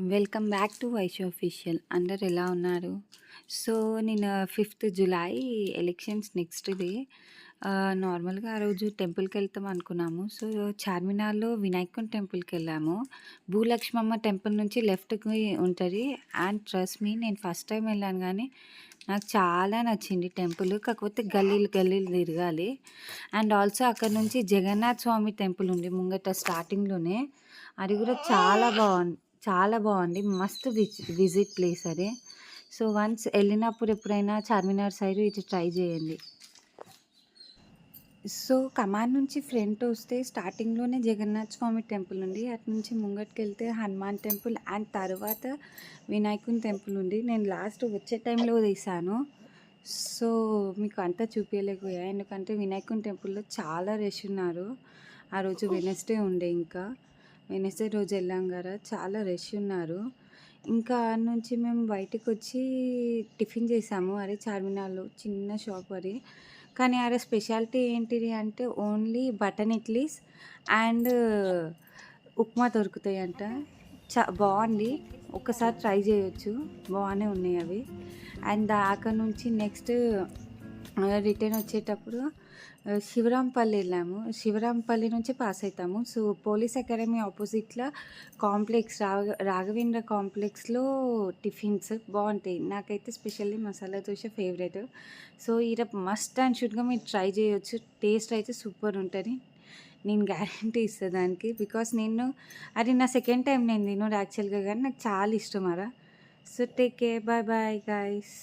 Welcome back to Vaishu official. అందరు ఎలా ఉన్నారు? సో, నేను fifth July elections next day. నార్మల్‌గా ఆ రోజు టెంపుల్‌కెళ్తాం అనుకున్నాము. సో, చార్మినార్‌లో వినాయకుని టెంపుల్‌కెళ్ళాము. భూలక్ష్మమ్మ టెంపుల్ నుంచి లెఫ్ట్‌కి ఉంటది. అండ్ ట్రస్ట్ మీ, నేను ఫస్ట్ టైమ్ వెళ్ళాను గానీ, నాకు చాలా నచ్చింది టెంపుల్. కాకపోతే గల్లీలు గల్లీలు తిరగాలి. అండ్ ఆల్సో అక్కడ నుంచి జగన్నాథ్ స్వామి టెంపుల్ ఉంది ముంగట స్టార్టింగ్‌లోనే. అది కూడా చాలా బావుంది. మస్ట్ విజిట్ ప్లేస్ అది. సో, వన్స్ ఎళ్ళినప్పుడు ఎప్పుడైనా చార్మినార్ సైడ్ ఇటు ట్రై చేయండి. సో, కమాన్ నుంచి ఫ్రంట్ వస్తే స్టార్టింగ్‌లోనే జగన్నాథ్ స్వామి టెంపుల్ ఉంది. అటు నుంచి ముంగటికెళ్తే హనుమాన్ టెంపుల్ అండ్ తర్వాత వినాయకుని టెంపుల్ ఉంది. నేను లాస్ట్ వచ్చే టైంలో తీశాను. సో, మీకు అంతా చూపియలేకపోయా. ఎందుకంటే వినాయకుని టెంపుల్‌లో చాలా రష్ ఉన్నారు. ఆ రోజు వెడ్నెస్‌డే ఉండే ఇంకా. వెడ్నెస్‌డే రోజు వెళ్ళాం గదా! చాలా రష్ ఉన్నారు. ఇంకా ఆడ నుంచి మేము బయటకొచ్చి టిఫిన్ చేసాము. అదే చార్మినార్‌లో చిన్న షాప్ అది. కానీ ఆడ స్పెషాలిటీ ఏంటిది అంటే only button idlis and upma దొరుకుతాయంట. బావుంది. ఒక్కసారి ట్రై చేయొచ్చు. బానే ఉన్నాయి అవి. అండ్ అక్కడ నుంచి నెక్స్ట్ రిటర్న్ వచ్చేటప్పుడు శివరాంపల్లి వెళ్ళాము. శివరాంపల్లి నుంచి పాస్ అయితాము. సో, పోలీస్ అకాడమీ ఆపోజిట్‌లో కాంప్లెక్స్ రాఘవేంద్ర కాంప్లెక్స్‌లో టిఫిన్స్ బావుంటాయి. నాకైతే specially masala dosa favourite. So, ఈడ మస్ట్ అండ్ షుడ్‌గా మీరు ట్రై చేయొచ్చు. టేస్ట్ అయితే సూపర్ ఉంటది. నేను గ్యారంటీ ఇస్తా దానికి. బికాజ్ అది నా సెకండ్ టైమ్ నేను తినుడు యాక్చువల్‌గా, కానీ నాకు చాలా ఇష్టం ఆడ. So, take care. By bye guys.